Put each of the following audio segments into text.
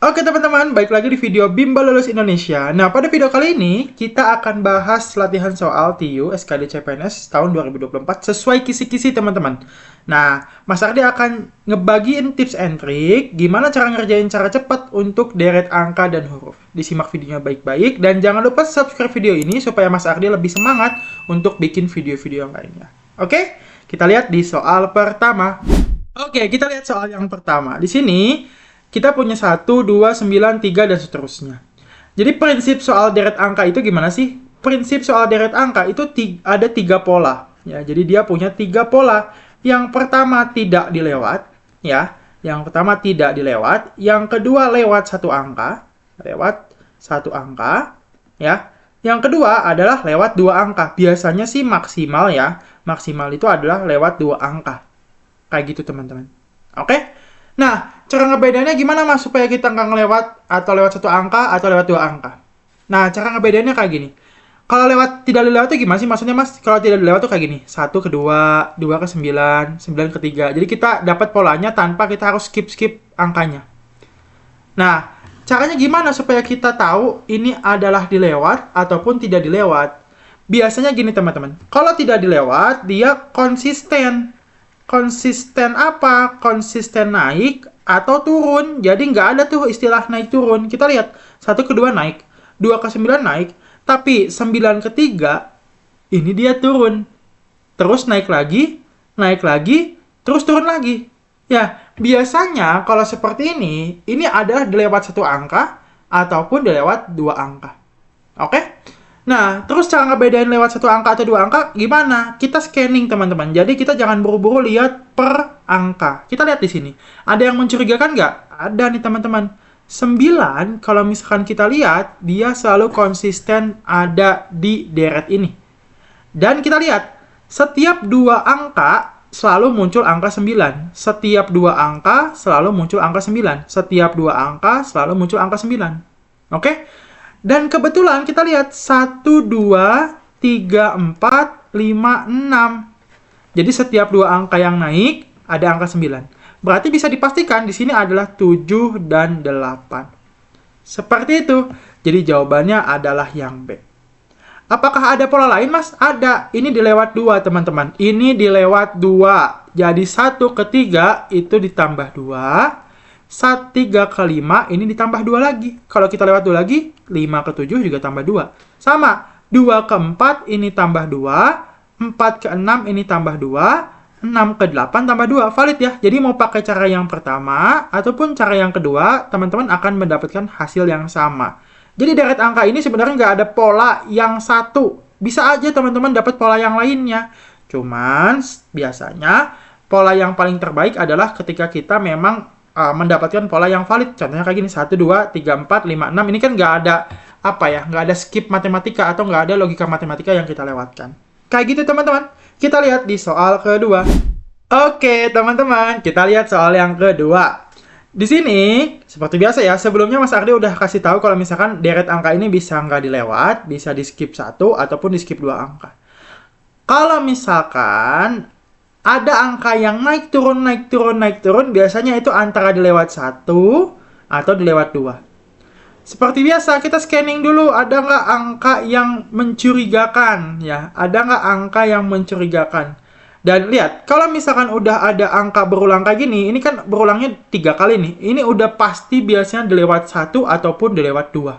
Oke teman-teman, balik lagi di video Bimbel Lulus Indonesia. Nah, pada video kali ini, kita akan bahas latihan soal TIU SKD CPNS tahun 2024 sesuai kisi-kisi teman-teman. Nah, Mas Ardi akan ngebagiin tips and trick gimana cara ngerjain cara cepat untuk deret angka dan huruf. Disimak videonya baik-baik, dan jangan lupa subscribe video ini supaya Mas Ardi lebih semangat untuk bikin video-video yang lainnya. Oke, kita lihat di soal pertama. Oke, kita lihat soal yang pertama. Di sini, kita punya 1, 2, 9, 3, dan seterusnya. Jadi prinsip soal deret angka itu gimana sih? Prinsip soal deret angka itu ada 3 pola. Ya, jadi dia punya 3 pola. Yang pertama tidak dilewat. Ya, yang pertama tidak dilewat. Yang kedua lewat 1 angka. Lewat 1 angka. Ya, yang kedua adalah lewat 2 angka. Biasanya sih maksimal ya. Maksimal itu adalah lewat 2 angka. Kayak gitu teman-teman. Oke? Nah, cara ngebedainnya gimana mas supaya kita nggak ngelewat atau lewat 1 angka atau lewat 2 angka? Nah, cara ngebedainnya kayak gini. Kalau lewat tidak dilewat itu gimana sih? Maksudnya mas, kalau tidak dilewat tuh kayak gini. 1 ke 2, 2 ke 9, 9 ke 3. Jadi kita dapat polanya tanpa kita harus skip angkanya. Nah, caranya gimana supaya kita tahu ini adalah dilewat ataupun tidak dilewat? Biasanya gini teman-teman. Kalau tidak dilewat, dia konsisten. Konsisten apa? Konsisten naik atau turun. Jadi nggak ada tuh istilah naik turun. Kita lihat, 1 ke 2 naik, 2 ke 9 naik, tapi 9 ke 3, ini dia turun. Terus naik lagi, terus turun lagi. Ya, biasanya kalau seperti ini adalah dilewat 1 angka ataupun dilewat 2 angka. Oke? Nah, terus cara ngebedain lewat 1 angka atau 2 angka gimana? Kita scanning, teman-teman. Jadi, kita jangan buru-buru lihat per angka. Kita lihat di sini. Ada yang mencurigakan nggak? Ada nih, teman-teman. 9, kalau misalkan kita lihat, dia selalu konsisten ada di deret ini. Dan kita lihat, setiap 2 angka selalu muncul angka 9. Setiap 2 angka selalu muncul angka 9. Setiap 2 angka selalu muncul angka 9. Oke? Dan kebetulan kita lihat 1, 2, 3, 4, 5, 6. Jadi setiap 2 angka yang naik ada angka 9. Berarti bisa dipastikan di sini adalah 7 dan 8. Seperti itu. Jadi jawabannya adalah yang B. Apakah ada pola lain, Mas? Ada. Ini dilewat 2, teman-teman. Ini dilewat 2. Jadi 1 ke 3 itu ditambah 2. 1, 3 ke 5 ini ditambah 2 lagi. Kalau kita lewat 2 lagi, 5 ke 7 juga tambah 2. Sama, 2 ke 4 ini tambah 2, 4 ke 6 ini tambah 2, 6 ke 8 tambah 2. Valid ya. Jadi mau pakai cara yang pertama ataupun cara yang kedua, teman-teman akan mendapatkan hasil yang sama. Jadi deret angka ini sebenarnya nggak ada pola yang satu. Bisa aja teman-teman dapat pola yang lainnya. Cuman biasanya pola yang paling terbaik adalah ketika kita memang mendapatkan pola yang valid. Contohnya kayak gini, 1, 2, 3, 4, 5, 6. Ini kan nggak ada nggak ada skip matematika atau nggak ada logika matematika yang kita lewatkan. Kayak gitu teman-teman. Kita lihat di soal kedua. Oke teman-teman, kita lihat soal yang kedua. Di sini, seperti biasa ya, sebelumnya Mas Ardi udah kasih tahu kalau misalkan deret angka ini bisa nggak dilewat, bisa di skip 1 ataupun di skip 2 angka. Kalau misalkan ada angka yang naik turun, biasanya itu antara dilewat 1 atau dilewat 2. Seperti biasa, kita scanning dulu, ada nggak angka yang mencurigakan? Ya, ada nggak angka yang mencurigakan? Dan lihat, kalau misalkan udah ada angka berulang kayak gini, ini kan berulangnya 3 kali nih. Ini udah pasti biasanya dilewat 1 ataupun dilewat 2.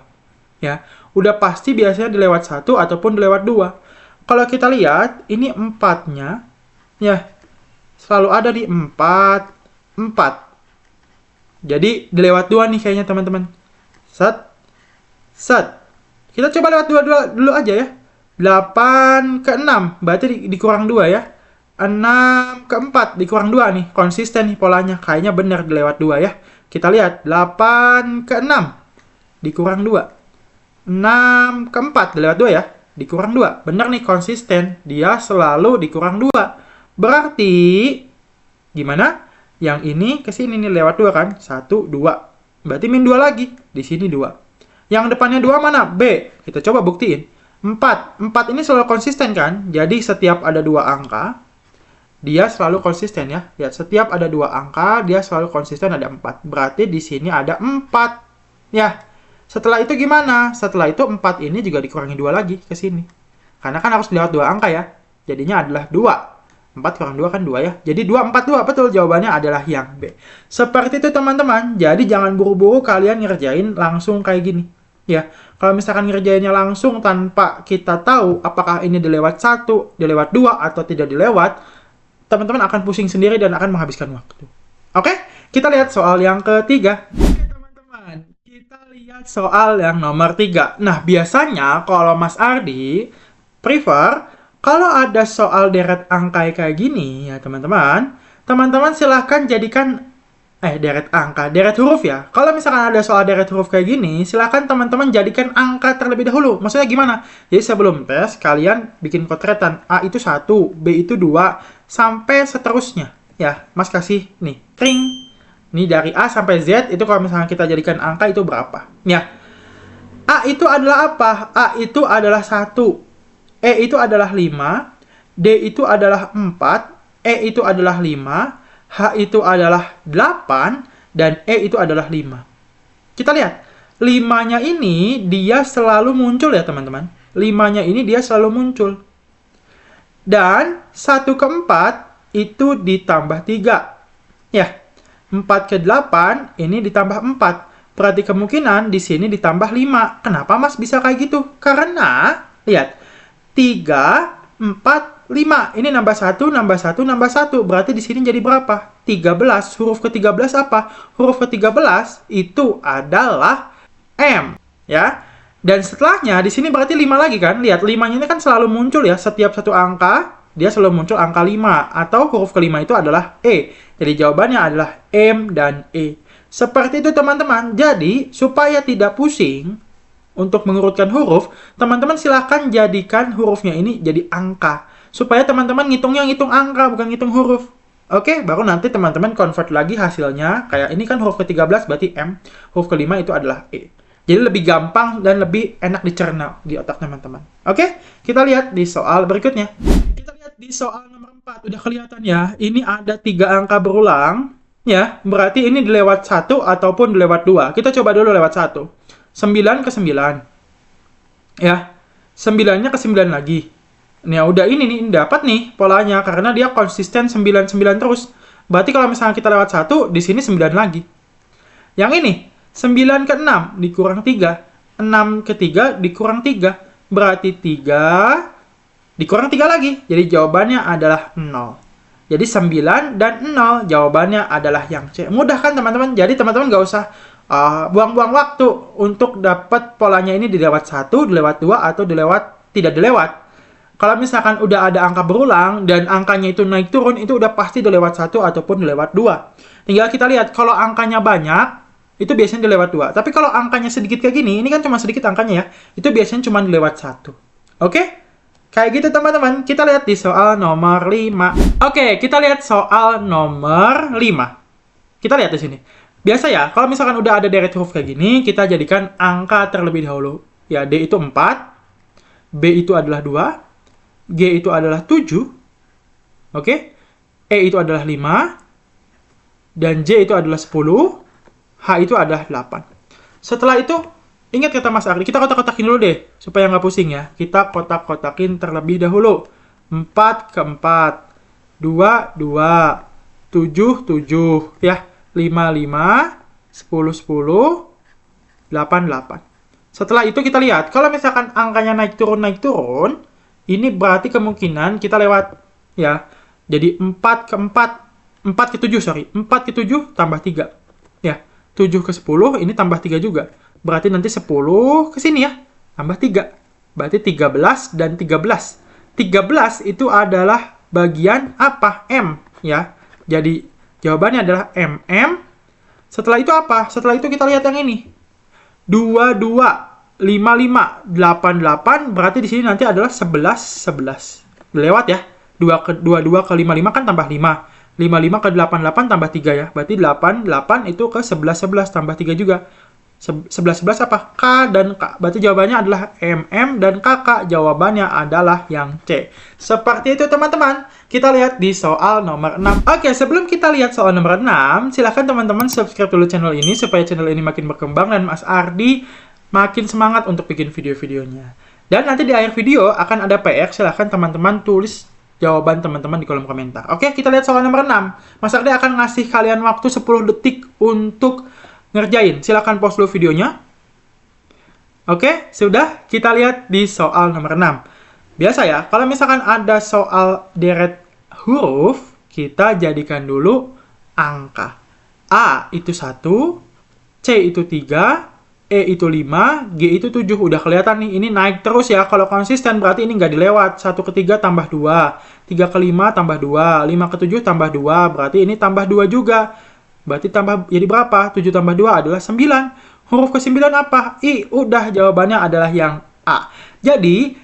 Ya, udah pasti biasanya dilewat 1 ataupun dilewat 2. Kalau kita lihat, ini 4-nya, ya, selalu ada di 4. Jadi, dilewat 2 nih kayaknya teman-teman. Set. Kita coba lewat 2 dulu aja ya. 8 ke 6, berarti dikurang 2 ya. 6 ke 4, dikurang 2 nih. Konsisten nih polanya, kayaknya benar dilewat 2 ya. Kita lihat, 8 ke 6, dikurang 2. 6 ke 4, dilewat 2 ya. Dikurang 2, benar nih konsisten. Dia selalu dikurang 2. Berarti, gimana? Yang ini ke sini nih lewat 2 kan? 1, 2. Berarti min 2 lagi. Di sini 2. Yang depannya 2 mana? B. Kita coba buktiin. 4. 4 ini selalu konsisten kan? Jadi setiap ada 2 angka, dia selalu konsisten ya. Lihat, setiap ada 2 angka, dia selalu konsisten ada 4. Berarti di sini ada 4. Ya, setelah itu gimana? Setelah itu 4 ini juga dikurangi 2 lagi ke sini. Karena kan harus lewat 2 angka ya. Jadinya adalah 2. 4 kurang 2 kan 2 ya. Jadi 242, betul jawabannya adalah yang B. Seperti itu teman-teman. Jadi jangan buru-buru kalian ngerjain langsung kayak gini. Ya, kalau misalkan ngerjainnya langsung tanpa kita tahu apakah ini dilewat 1, dilewat 2, atau tidak dilewat, teman-teman akan pusing sendiri dan akan menghabiskan waktu. Oke, kita lihat soal yang ketiga. Oke teman-teman, kita lihat soal yang nomor 3. Nah, biasanya kalau Mas Ardi prefer kalau ada soal deret angka kayak gini ya teman-teman, teman-teman silahkan jadikan deret angka, deret huruf ya. Kalau misalkan ada soal deret huruf kayak gini, silahkan teman-teman jadikan angka terlebih dahulu. Maksudnya gimana? Jadi sebelum tes, kalian bikin kotretan. A itu 1, B itu 2, sampai seterusnya. Ya, Mas kasih nih, kring. Ini dari A sampai Z, itu kalau misalkan kita jadikan angka itu berapa? Ya, A itu adalah apa? A itu adalah 1. E itu adalah 5. D itu adalah 4. E itu adalah 5. H itu adalah 8, dan E itu adalah 5. Kita lihat, 5-nya ini dia selalu muncul ya teman-teman. 5-nya ini dia selalu muncul. Dan 1 ke 4 itu ditambah 3. Ya, 4 ke 8 ini ditambah 4. Berarti kemungkinan di sini ditambah 5. Kenapa Mas bisa kayak gitu? Karena, lihat, 3, 4, 5. Ini nambah 1, nambah 1, nambah 1. Berarti di sini jadi berapa? 13. Huruf ke-13 apa? Huruf ke-13 itu adalah M. Ya. Dan setelahnya, di sini berarti 5 lagi kan? Lihat, 5-nya ini kan selalu muncul ya. Setiap satu angka, dia selalu muncul angka 5. Atau huruf ke-5 itu adalah E. Jadi jawabannya adalah M dan E. Seperti itu teman-teman. Jadi, supaya tidak pusing untuk mengurutkan huruf, teman-teman silahkan jadikan hurufnya ini jadi angka. Supaya teman-teman ngitungnya ngitung angka, bukan ngitung huruf. Oke, baru nanti teman-teman convert lagi hasilnya. Kayak ini kan huruf ke-13 berarti M. Huruf ke-5 itu adalah E. Jadi lebih gampang dan lebih enak dicerna di otak teman-teman. Oke, kita lihat di soal berikutnya. Kita lihat di soal nomor 4. Udah kelihatan ya, ini ada 3 angka berulang. Ya, berarti ini dilewat 1 ataupun dilewat 2. Kita coba dulu lewat 1. 9 ke 9. Ya, 9-nya ke 9 lagi. Nah, udah ini nih, dapat nih polanya. Karena dia konsisten 9-9 terus. Berarti kalau misalnya kita lewat 1, di sini 9 lagi. Yang ini, 9 ke 6 dikurang 3. 6 ke 3 dikurang 3. Berarti 3 dikurang 3 lagi. Jadi jawabannya adalah 0. Jadi 9 dan 0 jawabannya adalah yang C. Mudah kan teman-teman? Jadi teman-teman nggak usah buang-buang waktu untuk dapat polanya ini dilewat 1, dilewat 2, atau tidak dilewat. Kalau misalkan udah ada angka berulang dan angkanya itu naik turun, itu udah pasti dilewat 1 ataupun dilewat 2. Tinggal kita lihat, kalau angkanya banyak, itu biasanya dilewat 2. Tapi kalau angkanya sedikit kayak gini, ini kan cuma sedikit angkanya ya, itu biasanya cuma dilewat 1. Oke? Kayak gitu teman-teman, kita lihat di soal nomor 5. Oke, kita lihat soal nomor 5. Kita lihat di sini. Biasa ya, kalau misalkan udah ada deret huruf kayak gini, kita jadikan angka terlebih dahulu. Ya, D itu 4, B itu adalah 2, G itu adalah 7, oke? E itu adalah 5, dan J itu adalah 10, H itu adalah 8. Setelah itu, ingat kata Mas Ardi, kita kotak-kotakin dulu deh, supaya nggak pusing ya. Kita kotak-kotakin terlebih dahulu. 4 ke 4, 2, 2, 7, 7, ya. 5, 5, 10, 10, 8, 8. Setelah itu kita lihat, kalau misalkan angkanya naik turun, ini berarti kemungkinan kita lewat, ya. Jadi 4 ke 7, 4 ke 7 tambah 3. Ya, 7 ke 10, ini tambah 3 juga. Berarti nanti 10 ke sini ya, tambah 3. Berarti 13 dan 13. 13 itu adalah bagian apa? M, ya. Jadi, jawabannya adalah MM. Setelah itu apa? Setelah itu kita lihat yang ini. 22. 55, 88, berarti di sini nanti adalah 11, 11. Lewat ya. 22 ke 55 kan tambah 5. 55 ke 88 tambah 3 ya. Berarti 88 itu ke 11, 11 tambah 3 juga. 11 apa? K dan K. Berarti jawabannya adalah MM dan KK. Jawabannya adalah yang C. Seperti itu teman-teman. Kita lihat di soal nomor 6. Oke, sebelum kita lihat soal nomor 6, silahkan teman-teman subscribe dulu channel ini supaya channel ini makin berkembang dan Mas Ardi makin semangat untuk bikin video-videonya. Dan nanti di akhir video akan ada PR, silahkan teman-teman tulis jawaban teman-teman di kolom komentar. Oke, kita lihat soal nomor 6. Mas Ardi akan ngasih kalian waktu 10 detik untuk ngerjain. Silahkan pause dulu videonya. Oke, sudah. Kita lihat di soal nomor 6. Biasa ya, kalau misalkan ada soal deret huruf, kita jadikan dulu angka. A itu 1, C itu 3, E itu 5, G itu 7. Udah kelihatan nih, ini naik terus ya. Kalau konsisten berarti ini nggak dilewat. 1 ke 3 tambah 2, 3 ke 5 tambah 2, 5 ke 7 tambah 2, berarti ini tambah 2 juga. Berarti tambah jadi berapa? 7 tambah 2 adalah 9. Huruf ke-9 apa? I. Udah, jawabannya adalah yang A. Jadi,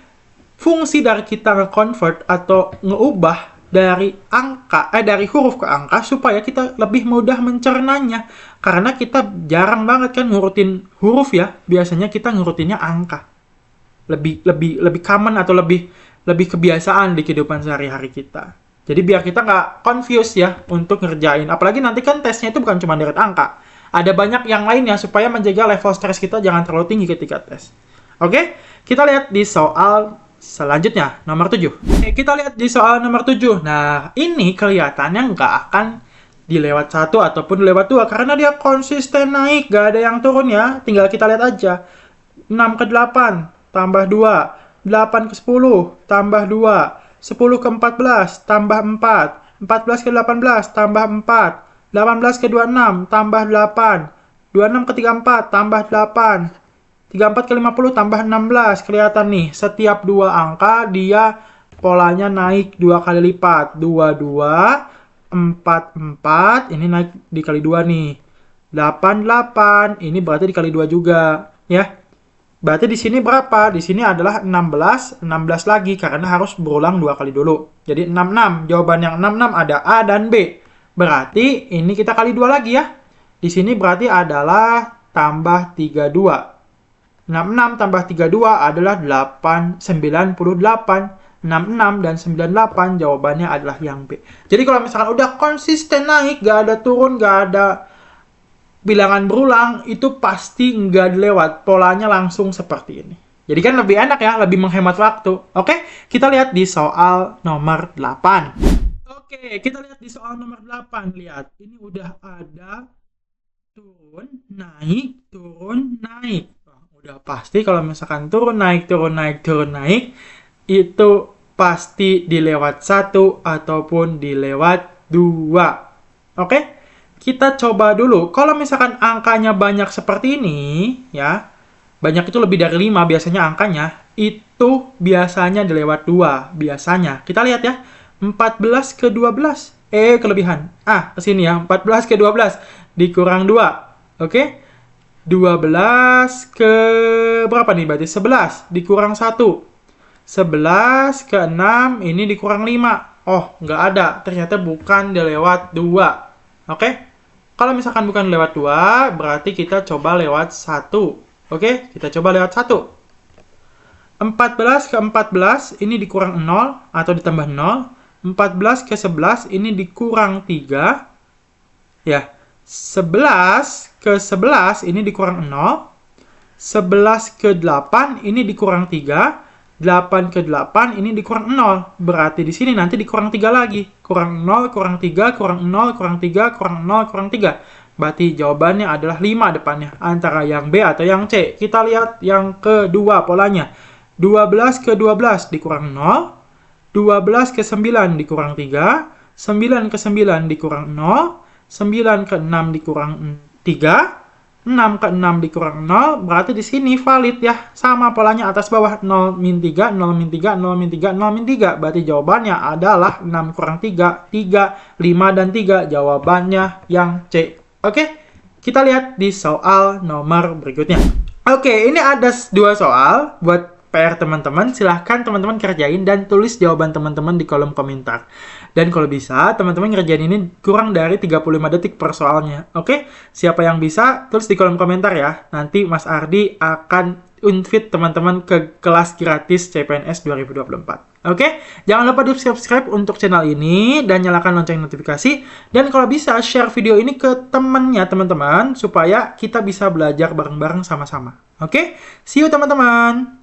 fungsi dari kita nge-convert atau ngeubah dari angka, dari huruf ke angka supaya kita lebih mudah mencernanya. Karena kita jarang banget kan ngurutin huruf ya. Biasanya kita ngurutinnya angka. Lebih common atau lebih kebiasaan di kehidupan sehari-hari kita. Jadi biar kita nggak confuse ya untuk ngerjain. Apalagi nanti kan tesnya itu bukan cuma deret angka. Ada banyak yang lainnya supaya menjaga level stres kita jangan terlalu tinggi ketika tes. Oke, kita lihat di soal selanjutnya, nomor 7. Oke, kita lihat di soal nomor 7. Nah, ini kelihatannya nggak akan dilewat 1 ataupun dilewat 2. Karena dia konsisten naik, nggak ada yang turun ya. Tinggal kita lihat aja. 6 ke 8, tambah 2. 8 ke 10, tambah 2. 10 ke 14, tambah 4. 14 ke 18, tambah 4. 18 ke 26, tambah 8. 26 ke 34, tambah 8. 34 ke 50, tambah 16. Kelihatan nih, setiap dua angka dia polanya naik 2 kali lipat. 22, 4, ini naik dikali 2 nih. 8, ini berarti dikali 2 juga. Ya. Berarti di sini berapa? Di sini adalah 16 lagi karena harus berulang 2 kali dulu. Jadi 66. Jawaban yang 66 ada A dan B. Berarti ini kita kali 2 lagi ya. Di sini berarti adalah tambah 32. 66 tambah 32 adalah 98. 66 dan 98 jawabannya adalah yang B. Jadi kalau misalkan udah konsisten naik, gak ada turun, gak ada bilangan berulang, itu pasti nggak dilewat. Polanya langsung seperti ini. Jadi kan lebih enak ya, lebih menghemat waktu. Oke, kita lihat di soal nomor 8. Oke, kita lihat di soal nomor 8. Lihat, ini udah ada turun, naik, turun, naik. Udah pasti kalau misalkan turun, naik, itu pasti dilewat 1 ataupun dilewat 2. Oke? Kita coba dulu, kalau misalkan angkanya banyak seperti ini, ya, banyak itu lebih dari 5 biasanya angkanya, itu biasanya dilewat 2, biasanya. Kita lihat ya, 14 ke 12, kelebihan. Ke sini ya, 14 ke 12, dikurang 2, oke? 12 ke berapa nih, berarti 11, dikurang 1. 11 ke 6, ini dikurang 5. Oh, nggak ada, ternyata bukan dilewat 2. Oke? Kalau misalkan bukan lewat 2, berarti kita coba lewat 1. Oke? Kita coba lewat 1. 14 ke 14, ini dikurang 0 atau ditambah 0. 14 ke 11, ini dikurang 3. Ya. 11 ke 11, ini dikurang 0. 11 ke 8, ini dikurang 3. 8 ke 8, ini dikurang 0. Berarti di sini nanti dikurang 3 lagi. Kurang 0, kurang 3, kurang 0, kurang 3, kurang 0, kurang 3. Berarti jawabannya adalah 5 depannya. Antara yang B atau yang C. Kita lihat yang kedua polanya. 12 ke 12 dikurang 0. 12 ke 9 dikurang 3. 9 ke 9 dikurang 0. 9 ke 6 dikurang 3. 6 ke 6 dikurang 0, berarti di sini valid ya. Sama polanya atas bawah, 0 min 3, 0 min 3, 0 min 3, 0 min 3. Berarti jawabannya adalah 6 kurang 3, 3, 5, dan 3. Jawabannya yang C. Oke, kita lihat di soal nomor berikutnya. Oke, ini ada 2 soal buat PR teman-teman, silahkan teman-teman kerjain dan tulis jawaban teman-teman di kolom komentar. Dan kalau bisa, teman-teman ngerjain ini kurang dari 35 detik per soalnya. Oke? Siapa yang bisa, tulis di kolom komentar ya. Nanti Mas Ardi akan invite teman-teman ke kelas gratis CPNS 2024. Oke? Jangan lupa di subscribe untuk channel ini dan nyalakan lonceng notifikasi. Dan kalau bisa, share video ini ke temannya teman-teman supaya kita bisa belajar bareng-bareng sama-sama. Oke? See you teman-teman!